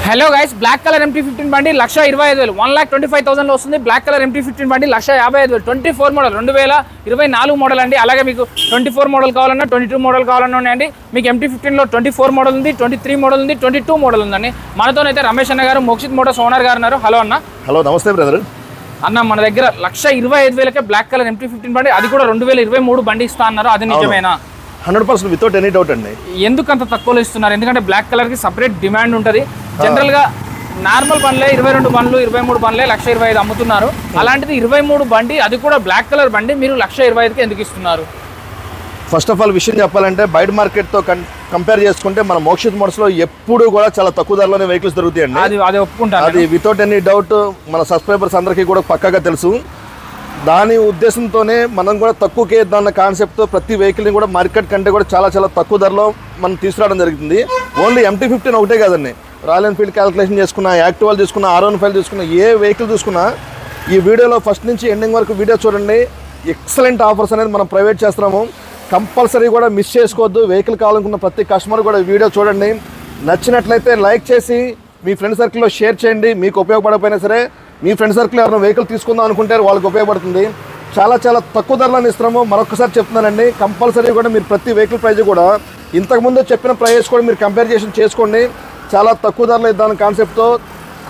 Hello guys, black colour MT-15 బండి 1,25,000 1,25,000 లో వస్తుంది. బ్లాక్ కలర్ MT-15 బండి 1,55,000 24 మోడల్ 2024 మోడల్ అండి. అలాగే మీకు 24 మోడల్ కావాలన్నా 22 మోడల్ కావాలన్నా ఉన్నాయండి. మీకు MT-15 లో 24 మోడల్ ఉంది, 23 మోడల్ ఉంది, 22 మోడల్ ఉందండి. మనతోనైతే రమేష్ అన్న గారు, మోక్షిత్ మోటార్స్ ఓనర్ గారు ఉన్నారు. హలో అన్న. హలో, నమస్తే బ్రదర్. అన్న, మన దగ్గర 1,25,000కే బ్లాక్ కలర్ MT-15 బండి, అది కూడా 2023 బండి ఇస్తా అన్నారు. అది నిజమేనా? 100% వితౌట్ ఎనీ డౌట్ అండి. ఎందుకు అంత తక్కువలో ఇస్తున్నారు? ఎందుకంటే బ్లాక్ కలర్ కి సపరేట్ డిమాండ్ ఉంటుంది. జనరల్ గా నార్మల్ బండ్లే 22 బండ్లు 23 బండ్లే 1,25,000 అమ్ముతున్నారు. అలాంటిది 23 బండి, అది కూడా బ్లాక్ కలర్ బండి, మీరు 1,25,000కి ఎందుకు ఇస్తున్నారు? ఫస్ట్ ఆఫ్ ఆల్ విషయం చెప్పాలంటే బయట మార్కెట్తో కంపేర్ చేసుకుంటే మన మోక్షిత్ మోటార్స్లో ఎప్పుడు కూడా చాలా తక్కువ ధరలోనే వెహికల్స్ దొరుకుతాయండి. అది ఒప్పుకుంటాను. అది వితౌట్ ఎనీ డౌట్ మన సబ్స్క్రైబర్స్ అందరికీ కూడా పక్కాగా తెలుసు. దాని ఉద్దేశంతోనే మనం కూడా తక్కువకే ఇద్దామన్న కాన్సెప్ట్తో ప్రతి వెహికల్ని కూడా మార్కెట్ కంటే కూడా చాలా చాలా తక్కువ ధరలో మనం తీసుకురావడం జరుగుతుంది. ఓన్లీ MT-15 ఒకటే కాదండి, రాయల్ ఎన్ఫీల్డ్ క్యాలిక్యులేషన్ చేసుకున్నా, యాక్టివాల్ తీసుకున్నా, R15 తీసుకున్నా, ఏ వెహికల్ చూసుకున్నా ఈ వీడియోలో ఫస్ట్ నుంచి ఎండింగ్ వరకు వీడియో చూడండి. ఎక్సలెంట్ ఆఫర్స్ అనేది మనం ప్రొవైడ్ చేస్తున్నాము. కంపల్సరీ కూడా మిస్ చేసుకోవద్దు. వెహికల్ కావాలనుకున్న ప్రతి కస్టమర్ కూడా వీడియో చూడండి. నచ్చినట్లయితే లైక్ చేసి మీ ఫ్రెండ్ సర్కిల్లో షేర్ చేయండి. మీకు ఉపయోగపడకపోయినా సరే మీ ఫ్రెండ్ సర్కిల్ ఎవరైనా వెహికల్ తీసుకుందాం అనుకుంటే వాళ్ళకి ఉపయోగపడుతుంది. చాలా చాలా తక్కువ ధరలను ఇస్తున్నాము. మరొకసారి చెప్తున్నానండి, కంపల్సరీ కూడా మీరు ప్రతి వెహికల్ ప్రైస్ కూడా ఇంతకుముందు చెప్పిన ప్రైస్ కూడా మీరు కంపారిజేషన్ చేసుకోండి. చాలా తక్కువ ధరలో ఇద్దామని కాన్సెప్ట్తో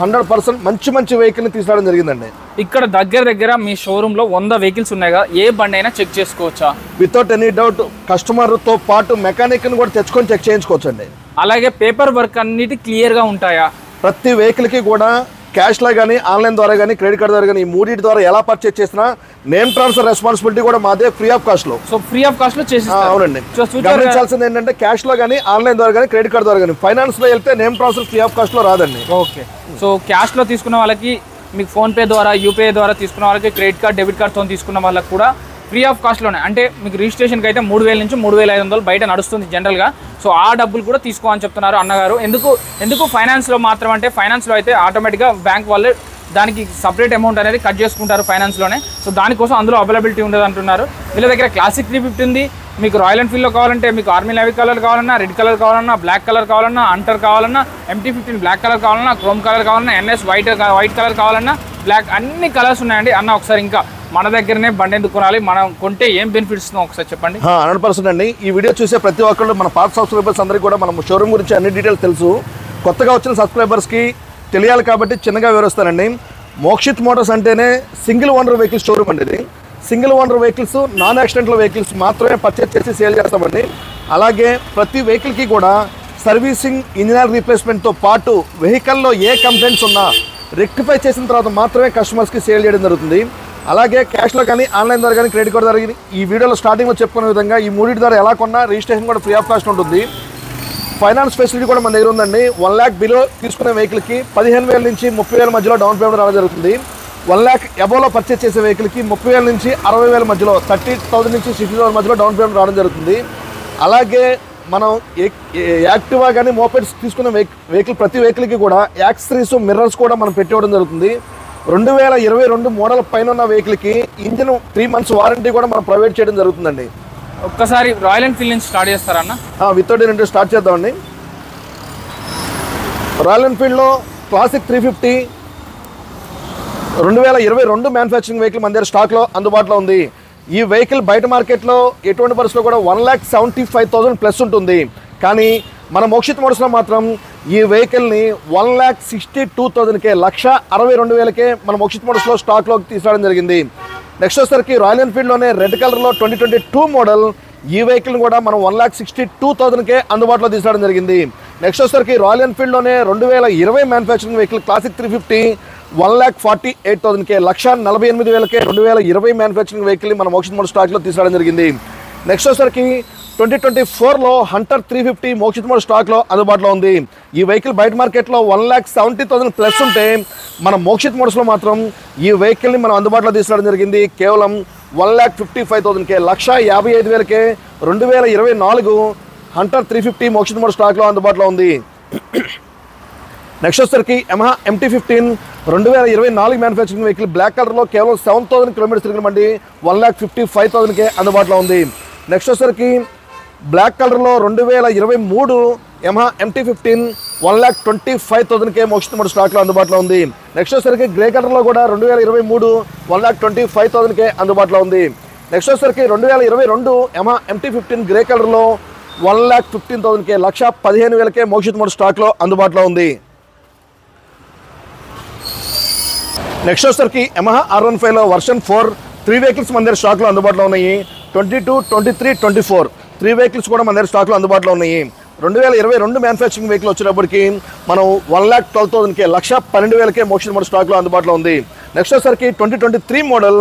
100% మంచి మంచి వెహికల్ని తీసుకురావడం జరిగిందండి. ఇక్కడ దగ్గర మీ షోరూంలో 100 వెహికల్స్ ఉన్నాయి కదా, ఏ బండి అయినా చెక్ చేసుకోవచ్చా? వితౌట్ ఎనీ డౌట్ కస్టమర్తో పాటు మెకానిక్ని కూడా తెచ్చుకొని చెక్ చేయించుకోవచ్చు అండి. అలాగే పేపర్ వర్క్ అన్నిటి క్లియర్గా ఉంటాయా? ప్రతి వెహికల్కి కూడా క్యాష్లో కానీ ఆన్లైన్ ద్వారా కానీ క్రెడిట్ కార్డ్ ద్వారా కానీ ఈ మూడింటి ద్వారా ఎలా పర్చేస్ చేసినా నేమ్ ట్రాన్స్ఫర్ రెస్పాన్సిబిలిటీ కూడా మాదే, ఫ్రీ ఆఫ్ కాస్ట్లో. సో ఫ్రీ ఆఫ్ కాస్ట్లో చేసి అవునండి. గమనించాల్సింది ఏంటంటే క్యాష్లో కానీ ఆన్లైన్ ద్వారా కానీ క్రెడిట్ కార్డ్ ద్వారా కానీ ఫైనాన్స్లో వెళ్తే నేమ్ ట్రాన్స్ఫర్ ఫ్రీ ఆఫ్ కాస్ట్లో రాదండి. ఓకే. సో క్యాష్లో తీసుకున్న వాళ్ళకి, మీకు ఫోన్పే ద్వారా యూపీఐ ద్వారా తీసుకున్న వాళ్ళకి, క్రెడిట్ కార్డ్ డెబిట్ కార్డ్తో తీసుకున్న వాళ్ళకి కూడా ఫ్రీ ఆఫ్ కాస్ట్లోనే. అంటే మీకు రిజిస్ట్రేషన్కి అయితే 3,000 నుంచి 3,500 బయట నడుస్తుంది జనరల్గా. సో ఆ డబ్బులు కూడా తీసుకోమని చెప్తున్నారు అన్నగారు. ఎందుకు ఫైనాన్స్లో మాత్రం అంటే, ఫైనాన్స్లో అయితే ఆటోమేటిక్గా బ్యాంక్ వాళ్ళు దానికి సపరేట్ అమౌంట్ అనేది కట్ చేసుకుంటారు ఫైనాన్స్లోనే. సో దానికోసం అందులో అవైలబిలిటీ ఉండదు అంటున్నారు. వీళ్ళ దగ్గర క్లాసిక్ 350 ఉంది. మీకు రాయల్ ఎన్ఫీల్డ్లో కావాలంటే, మీకు ఆర్మీ నేవీ కలర్ కావాలన్నా, రెడ్ కలర్ కావాలన్నా, బ్లాక్ కలర్ కావాలన్నా, అంటర్ కావాలన్నా, MT-15 బ్లాక్ కలర్ కావాలన్నా, క్రోమ్ కలర్ కావాలన్నా, NS వైట్ కలర్ కావాలన్నా, బ్లాక్, అన్ని కలర్స్ ఉన్నాయండి. అన్న ఒకసారి ఇంకా మన దగ్గరనే బండి ఎందుకు కొనాలి, మనం కొంటే ఏం బెనిఫిట్స్ ఒకసారి చెప్పండి. 100% అండి. ఈ వీడియో చూసే ప్రతి ఒక్కళ్ళు మన పాత సబ్స్క్రైబర్స్ అందరికీ కూడా మనం షోరూమ్ గురించి అన్ని డీటెయిల్స్ తెలుసు. కొత్తగా వచ్చిన సబ్స్క్రైబర్స్కి తెలియాలి కాబట్టి చిన్నగా వివరిస్తానండి. మోక్షిత్ మోటార్స్ అంటేనే సింగిల్ ఓనర్ వెహికల్స్ షోరూమ్ అండి. ఇది single owner vehicles, non accidental vehicles మాత్రమే పర్చేస్ చేసి సేల్ చేస్తామండి. అలాగే ప్రతి వెహికల్కి కూడా సర్వీసింగ్, ఇంజనీర్ రీప్లేస్మెంట్తో పాటు వెహికల్లో ఏ కంప్లైంట్స్ ఉన్నా రెక్టిఫై చేసిన తర్వాత మాత్రమే కస్టమర్స్కి సేల్ చేయడం జరుగుతుంది. అలాగే క్యాష్లో కానీ ఆన్లైన్ ద్వారా కానీ క్రెడిట్ కార్డ్ ద్వారా కానీ ఈ వీడియోలో స్టార్టింగ్లో చెప్పుకునే విధంగా ఈ మూడింటి ద్వారా ఎలా కొన్నా రిజిస్ట్రేషన్ కూడా ఫ్రీ ఆఫ్ కాస్ట్ ఉంటుంది. ఫైనాన్స్ ఫెసిలిటీ కూడా మన దగ్గర ఉందండి. 1 lakh బిలో తీసుకునే వెహికల్కి 15,000 నుంచి 30,000 మధ్యలో డౌన్ పేమెంట్ రావడం జరుగుతుంది. 1 lakh అబోలో పర్చేస్ చేసే వెహికల్కి 30,000 నుంచి 60,000 మధ్యలో, 30,000 నుంచి 60,000 మధ్యలో డౌన్ పేమెంట్ రావడం జరుగుతుంది. అలాగే మనం యాక్టివా కానీ మోపెడ్స్ తీసుకునే వెహికల్ ప్రతి వెహికల్కి కూడా యాక్సరీస్, మిర్రర్స్ కూడా మనం పెట్టివ్వడం జరుగుతుంది. 2022 మోడల్ పైన ఉన్న వెహికల్కి ఇంజిన్ 3 months వారంటీ కూడా మనం ప్రొవైడ్ చేయడం జరుగుతుందండి. ఒక్కసారి రాయల్ ఎన్ఫీల్డ్ నుంచి స్టార్ట్ చేస్తారన్న? వితౌట్ ఎనీ స్టార్ట్ చేద్దామండి. రాయల్ ఎన్ఫీల్డ్లో క్లాసిక్ 350 2022 మ్యానుఫ్యాక్చరింగ్ వెహికల్ మన దగ్గర స్టాక్లో అందుబాటులో ఉంది. ఈ వెహికల్ బయట మార్కెట్లో ఎటువంటి పరిస్థితిలో కూడా 1,75,000 ప్లస్ ఉంటుంది. కానీ మన మోక్షిత్ మోటార్స్లో మాత్రం ఈ వెహికల్ని 1,62,000కే, 1,62,000కే మన మోక్షిత్ మోటార్స్లో స్టాక్లోకి తీసుకురావడం జరిగింది. నెక్స్ట్ వచ్చేసరికి రాయల్ ఎన్ఫీల్డ్లోనే రెడ్ కలర్లో 2022 మోడల్ ఈ వెహికల్ని కూడా మనం 1,62,000కే అందుబాటులో తీసుకురావడం జరిగింది. నెక్స్ట్ వచ్చేసరికి రాయల్ ఎన్ఫీల్డ్లోనే 2020 మ్యానుఫ్యాక్చరింగ్ వెహికల్ క్లాసిక్ 350 1,48,000కే, 1,48,000కే 2020 మ్యానుఫ్యాక్చరింగ్ వెహికల్ని మన మోక్షిత్ మోటార్స్ స్టాక్లో తీసుకురావడం జరిగింది. నెక్స్ట్ వచ్చేసరికి 2024లో హంటర్ 350 మోక్షిత్ మోటార్స్ స్టాక్లో అందుబాటులో ఉంది. ఈ వెహికల్ బయట మార్కెట్లో 1,70,000 ప్లస్ ఉంటే మన మోక్షిత్ మోటార్స్లో మాత్రం ఈ వెహికల్ని మనం అందుబాటులో తీసుకురావడం జరిగింది కేవలం 1,55,000కే, 1,55,000కే 2024 హంటర్ 350 మోక్షిత్ మోటార్స్ స్టాక్లో అందుబాటులో ఉంది. నెక్స్ట్ వచ్చేసరికి Yamaha MT-15 2024 manufacturing vehicle black కలర్లో కేవలం 7,000 కిలోమీటర్స్ తిరిగిన బండి 1,55,000కే అందుబాటులో ఉంది. నెక్స్ట్ వచ్చేసరికి బ్లాక్ కలర్లో 2023 యమహా MT-15 1,25,000కే మోక్షిత్ మోటార్ స్టాక్లో అందుబాటులో ఉంది. నెక్స్ట్ వచ్చేసరికి గ్రే కలర్లో కూడా 2023 1,25,000కే అందుబాటులో ఉంది. నెక్స్ట్ వచ్చేసరికి 2022 యమహా MT-15 గ్రే కలర్లో 1,15,000కే 1,15,000కే మోక్షిత్ మోటార్ స్టాక్లో అందుబాటులో ఉంది. నెక్స్ట్ వచ్చేసరికి యమహా R15లో వర్షన్ 4 3 వెహికల్స్ మన దగ్గర స్టాక్లో అందుబాటులో ఉన్నాయి. 22, 23, 24 3 వెహికల్స్ కూడా మన దగ్గర స్టాక్లో అందుబాటులో ఉన్నాయి. 2022 మ్యానుఫ్యాక్చరింగ్ వెహికల్ వచ్చేటప్పటికి మనం 1,12,000కే 1,12,000కే మోక్షిత్ మోటార్ స్టాక్లో అందుబాటులో ఉంది. నెక్స్ట్ వచ్చేసరికి 2023 మోడల్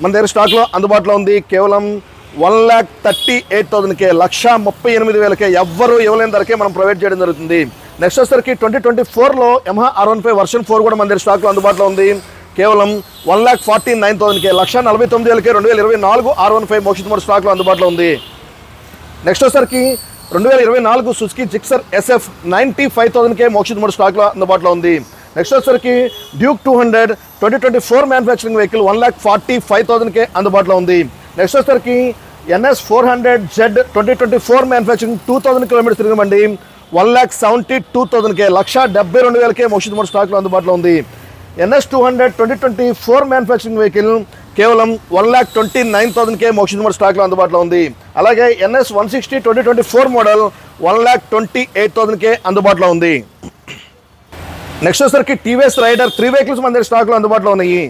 మన దగ్గర స్టాక్లో అందుబాటులో ఉంది. కేవలం 1,38,000కే 1,38,000కే ఎవ్వరూ ఇవ్వలేని ధరకే మనం ప్రొవైడ్ చేయడం జరుగుతుంది. నెక్స్ట్ వచ్చేసరికి 2024లో యమహా R15 వర్షన్ 4 కూడా మన దగ్గర స్టాక్లో అందుబాటులో ఉంది. కేవలం 1,49,000కే 1,49,000కే 2024 R15 మోక్షిత్ మోటార్ స్టాక్లో అందుబాటులో ఉంది. నెక్స్ట్ వచ్చేసరికి 2024 సుజుకి జిక్సర్ SF 95,000కే మోక్షిత్ మోటార్ స్టాక్లో అందుబాటులో ఉంది. నెక్స్ట్ వచ్చేసరికి డ్యూక్ 200 2024 మ్యానుఫ్యాక్చరింగ్ వెహికల్ 1,45,000కే అందుబాటులో ఉంది. నెక్స్ట్ వచ్చేసరికి NS 400Z 2024 మ్యానుఫ్యాక్చరింగ్ 2,000 కిలోమీటర్స్ తిరిగిమండి 1,72,000కే 1,72,000కే మోక్షిత్ మోటార్ స్టాక్లో అందుబాటులో ఉంది. NS 200 2024 మ్యానుఫ్యాక్చరింగ్ వెహికల్ కేవలం 1,29,000కే మోక్షిత్ మోటార్ స్టాక్లో అందుబాటులో ఉంది. అలాగే NS 160 2024 మోడల్ 1,28,000కే అందుబాటులో ఉంది. నెక్స్ట్ వచ్చేసరికి TVS రైడర్ 3 వెహికల్స్ మన దగ్గర స్టాక్లో అందుబాటులో ఉన్నాయి.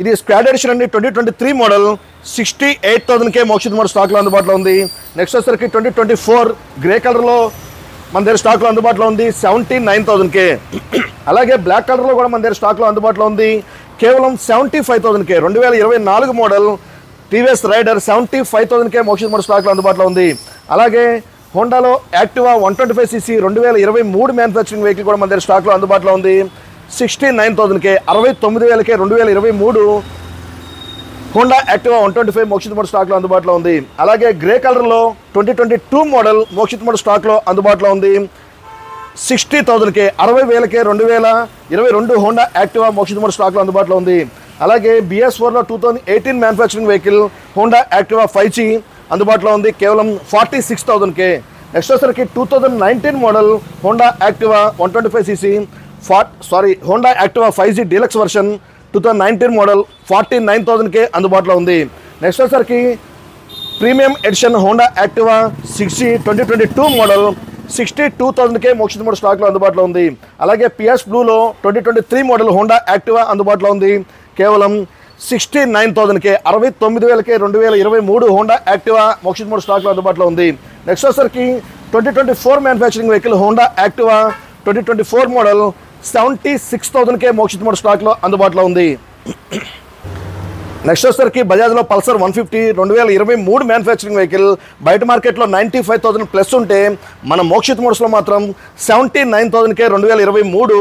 ఇది స్క్వాడ్ ఎడిషన్ అండి 2023 మోడల్ 68,000కే మోక్షిత్ మోటార్ స్టాక్లో అందుబాటులో ఉంది. నెక్స్ట్ వచ్చేసరికి 2024 గ్రే కలర్లో మన దగ్గర స్టాక్లో అందుబాటులో ఉంది 79,000కే. అలాగే బ్లాక్ కలర్లో కూడా మన దగ్గర స్టాక్లో అందుబాటులో ఉంది కేవలం 75,000కే. 2024 మోడల్ TVS రైడర్ 75,000కే మోక్షిత్ మోటార్ స్టాక్లో అందుబాటులో ఉంది. అలాగే హోండాలో యాక్టివా 125cc 2023 మ్యానుఫ్యాక్చరింగ్ వెహికల్ కూడా మన దగ్గర స్టాక్లో అందుబాటులో ఉంది 69,000కే 69,000కే 2023 హోండా యాక్టివా 125 మోక్షిత్ మోటార్ స్టాక్లో అందుబాటులో ఉంది. అలాగే గ్రే కలర్లో 2022 మోడల్ మోక్షిత్ మోటార్ స్టాక్లో అందుబాటులో ఉంది 60,000కే 60,000కే 2022 హోండా యాక్టివా మోక్షిత్ మోటార్ స్టాక్లో అందుబాటులో ఉంది. అలాగే BS4లో 2018 manufacturing vehicle Honda Activa 5G అందుబాటులో ఉంది కేవలం 46,000కే. నెక్స్ట్ వచ్చేసరికి 2019 model Honda Activa 125cc Honda Activa 5G deluxe version 2019 model 49,000కే అందుబాటులో ఉంది. నెక్స్ట్ వచ్చేసరికి premium edition Honda Activa 6G 2022 model 62,000కే మోక్షిత్ మోటార్ స్టాక్లో అందుబాటులో ఉంది. అలాగే PS బ్లూలో 2023 మోడల్ హోండా యాక్టివా అందుబాటులో ఉంది కేవలం 69,000కే 69,000కే 2023 హోండా యాక్టివా మోక్షిత్ మోటార్ స్టాక్లో అందుబాటులో ఉంది. నెక్స్ట్ వచ్చేసరికి 2024 manufacturing vehicle Honda Activa 2024 model 76,000కే మోక్షిత్ మోటార్ స్టాక్లో అందుబాటులో ఉంది. నెక్స్ట్ వచ్చేసరికి బజాజ్లో పల్సర్ 150 2023 మ్యానుఫ్యాక్చరింగ్ వెహికల్ బయట మార్కెట్లో 95,000 ప్లస్ ఉంటే మన మోక్షిత్ మోటార్స్లో మాత్రం 79,000కే 2023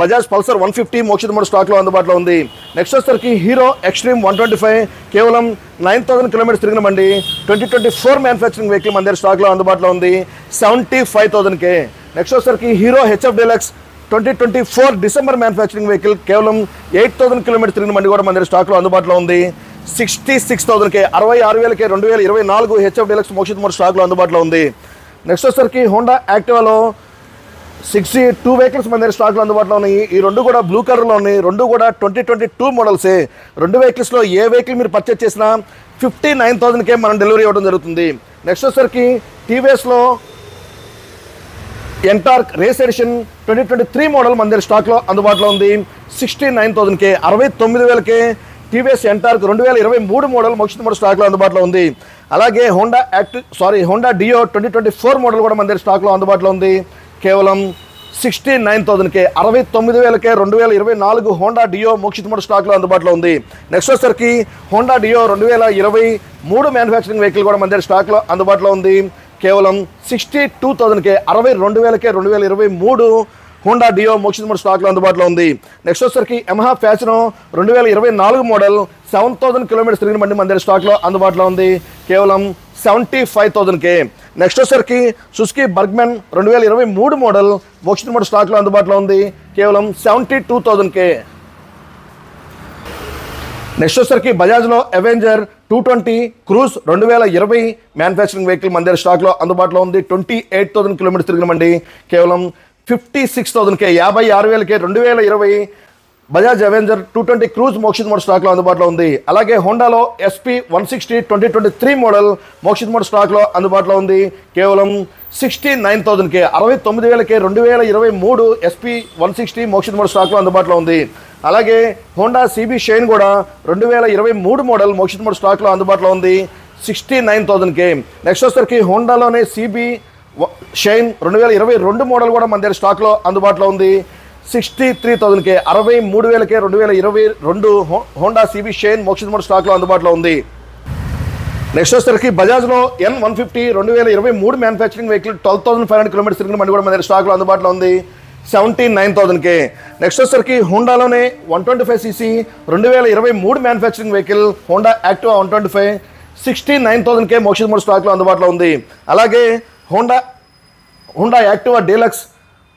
బజాజ్ పల్సర్ 150 మోక్షిత్ మోటార్ స్టాక్లో అందుబాటులో ఉంది. నెక్స్ట్ వచ్చేసరికి హీరో ఎక్స్ట్రీమ్ 125 కేవలం 9,000 కిలోమీటర్స్ తిరిగిన బండి 2024 మ్యానుఫ్యాక్చరింగ్ వెహికల్ మన దగ్గర స్టాక్లో అందుబాటులో ఉంది 75,000కే. నెక్స్ట్ వచ్చేసరికి hero HF deluxe 2024 December manufacturing vehicle కేవలం 8,000 కిలోమీటర్స్ తిరిగిన బండి కూడా మన దగ్గర స్టాక్లో అందుబాటులో ఉంది 66,000కే 66,000కే 2024 HF డీలక్స్ మోక్షిత్ మోటార్ స్టాక్లో అందుబాటులో ఉంది. నెక్స్ట్ వచ్చేసరికి హోండా యాక్టివాలో 6G 2 వెహికల్స్ మన దగ్గర స్టాక్లో అందుబాటులో ఉన్నాయి. ఈ రెండు కూడా బ్లూ కలర్లో ఉన్నాయి. రెండు కూడా 2022 మోడల్సే. రెండు వెహికల్స్లో ఏ వెహికల్ మీరు పర్చేస్ చేసినా 59,000కే మనం డెలివరీ ఇవ్వడం జరుగుతుంది. నెక్స్ట్ వచ్చేసరికి TVSలో ఎంటార్క్ రేస్ ఎడిషన్ 2023 మోడల్ మన దగ్గర స్టాక్లో అందుబాటులో ఉంది 69,000కే 69,000కే TVS NTorq 2023 model Mokshith motor స్టాక్లో అందుబాటులో ఉంది. అలాగే హోండా డియో 2024 మోడల్ కూడా మన దగ్గర స్టాక్లో అందుబాటులో ఉంది కేవలం 69,000కే 69,000కే 2024 హోండా డియో మోక్షిత్ మోటార్ స్టాక్లో అందుబాటులో ఉంది. నెక్స్ట్ వచ్చేసరికి హోండా డియో 2023 మ్యానుఫ్యాక్చరింగ్ వెహికల్ కూడా మన దగ్గర స్టాక్లో అందుబాటులో ఉంది కేవలం 62,000కే 62,000కే 2023 హోండా డియో మోక్షిత్ మోటార్ స్టాక్లో అందుబాటులో ఉంది. నెక్స్ట్ వచ్చేసరికి యమహా ఫ్యాషనో 2024 మోడల్ 7,000 కిలోమీటర్స్ తిరిగిన బండి మన దగ్గర స్టాక్లో అందుబాటులో ఉంది కేవలం 75,000కే. నెక్స్ట్ వచ్చేసరికి Suzuki Burgman 2023 model Mokshith motor స్టాక్లో అందుబాటులో ఉంది కేవలం 72,000కే. నెక్స్ట్ వచ్చేసరికి బజాజ్లో అవెంజర్ 220 క్రూజ్ 2020 మ్యానుఫ్యాక్చరింగ్ వెహికల్ మన దగ్గర స్టాక్లో అందుబాటులో ఉంది. 28,000 కిలోమీటర్స్ తిరిగినమండి. కేవలం 56,000కే 56,000కే 2020 Bajaj Avenger 220 cruise Mokshith model స్టాక్లో అందుబాటులో ఉంది. అలాగే హోండాలో SP 160 2023 మోడల్ మోక్షిత్ మోడల్ స్టాక్లో అందుబాటులో ఉంది. కేవలం 69,000కే 69,000కే 2023 SP 160 మోక్షిత్ మోడల్ స్టాక్లో అందుబాటులో ఉంది. అలాగే హోండా CB షైన్ కూడా 2023 మోడల్ మోక్షిత్ మోడల్ స్టాక్లో అందుబాటులో ఉంది. 69,000కే. నెక్స్ట్ వచ్చేసరికి హోండాలోనే CB షైన్ 2022 మోడల్ కూడా మన దగ్గర స్టాక్లో అందుబాటులో ఉంది. 63,000కే 63,000కే 2022 Honda CB shine Mokshith model స్టాక్లో అందుబాటులో ఉంది. నెక్స్ట్ వచ్చేసరికి బజాజ్లో N150 2023 మ్యానుఫ్యాక్చరింగ్ వెహికల్ 12,500 కిలోమీటర్స్ తిరిగిన బండి కూడా మన దగ్గర స్టాక్లో అందుబాటులో ఉంది. 79,000కే. నెక్స్ట్ వచ్చేసరికి హోండాలోనే 125cc 2023 manufacturing vehicle Honda Activa 125 69,000కే మోక్షిత్ మోడల్ స్టాక్లో అందుబాటులో ఉంది. అలాగే హోండా యాక్టివా డీలక్స్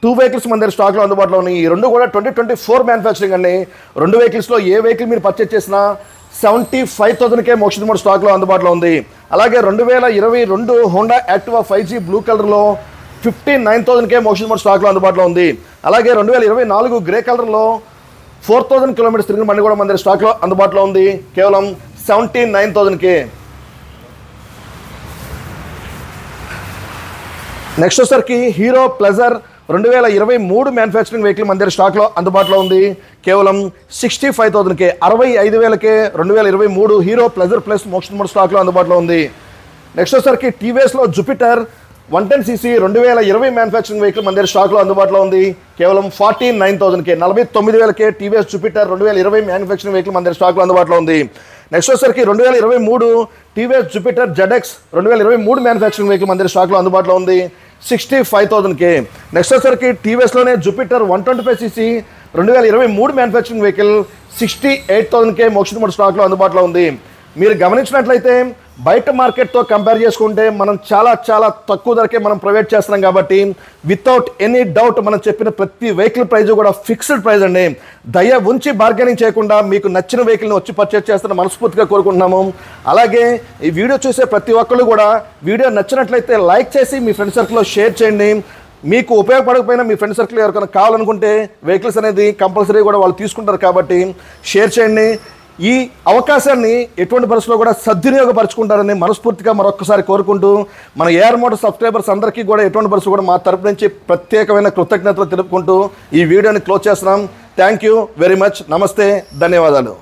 2 వెహికల్స్ మన దగ్గర స్టాక్లో అందుబాటులో ఉన్నాయి. ఈ రెండు కూడా 2024 మ్యానుఫ్యాక్చరింగ్ అండి. 2 వెహికల్స్లో ఏ వెహికల్ మీరు పర్చేస్ చేసినా 75,000కే మోక్షిత్ మోడల్ స్టాక్లో అందుబాటులో ఉంది. అలాగే 2022 హోండా యాక్టివా 5G బ్లూ కలర్లో 59,000కే మోక్షిత్ మోడల్ స్టాక్లో అందుబాటులో ఉంది. అలాగే 2024 గ్రే కలర్లో 4,000 కిలోమీటర్స్ తిరిగిన బండి కూడా మన దగ్గర స్టాక్లో అందుబాటులో ఉంది. కేవలం 79,000కే. నెక్స్ట్ వచ్చేసరికి హీరో ప్లెజర్ 2023 మ్యానుఫ్యాక్చరింగ్ వెహికల్ మన దగ్గర స్టాక్లో అందుబాటులో ఉంది. కేవలం 65,000కే 65,000కే 2023 hero pleasure plus Mokshith model స్టాక్లో అందుబాటులో ఉంది. నెక్స్ట్ వచ్చేసరికి టీవీఎస్లో జూపిటర్ 110cc 2020 మ్యానుఫ్యాక్చరింగ్ వెహికల్ మన దగ్గర స్టాక్లో అందుబాటులో ఉంది. కేవలం 49,000కే 49,000కే టీవీఎస్ జూపిటర్ 2020 మ్యానుఫ్యాక్చరింగ్ వెహికల్ మన దగ్గర స్టాక్లో అందుబాటులో ఉంది. నెక్స్ట్ వచ్చేసరికి 2023 TVS Jupiter ZX 2023 manufacturing vehicle మన దగ్గర స్టాక్లో అందుబాటులో ఉంది. 65,000కే. నెక్స్ట్ వచ్చేసరికి టీవీఎస్లోనే జూపిటర్ 125cc 2023 మ్యానుఫ్యాక్చరింగ్ వెహికల్ 68,000కే మోక్షిత్ మోడల్ స్టాక్లో అందుబాటులో ఉంది. మీరు గమనించినట్లయితే బయట మార్కెట్తో కంపేర్ చేసుకుంటే మనం చాలా చాలా తక్కువ ధరకే మనం ప్రొవైడ్ చేస్తున్నాం కాబట్టి వితౌట్ ఎనీ డౌట్ మనం చెప్పిన ప్రతి వెహికల్ ప్రైస్ కూడా ఫిక్స్డ్ ప్రైస్ అండి. దయ ఉంచి బార్గెనింగ్ చేయకుండా మీకు నచ్చిన వెహికల్ని వచ్చి పర్చేస్ చేస్తున్న మనస్ఫూర్తిగా కోరుకుంటున్నాము. అలాగే ఈ వీడియో చూసే ప్రతి ఒక్కళ్ళు కూడా వీడియో నచ్చినట్లయితే లైక్ చేసి మీ ఫ్రెండ్ సర్కిల్లో షేర్ చేయండి. మీకు ఉపయోగపడకపోయినా మీ ఫ్రెండ్ సర్కిల్ ఎవరికైనా కావాలనుకుంటే వెహికల్స్ అనేది కంపల్సరీ కూడా వాళ్ళు తీసుకుంటారు కాబట్టి షేర్ చేయండి. ఈ అవకాశాన్ని ఎటువంటి పరిస్థితుల్లో కూడా సద్వినియోగపరచుకుంటారని మనస్ఫూర్తిగా మరొకసారి కోరుకుంటూ మన AR మోటార్స్ సబ్స్క్రైబర్స్ అందరికీ కూడా ఎటువంటి పరిస్థితులు కూడా మా తరపు నుంచి ప్రత్యేకమైన కృతజ్ఞతలు తెలుపుకుంటూ ఈ వీడియోని క్లోజ్ చేస్తున్నాం. Thank you very much. నమస్తే, ధన్యవాదాలు.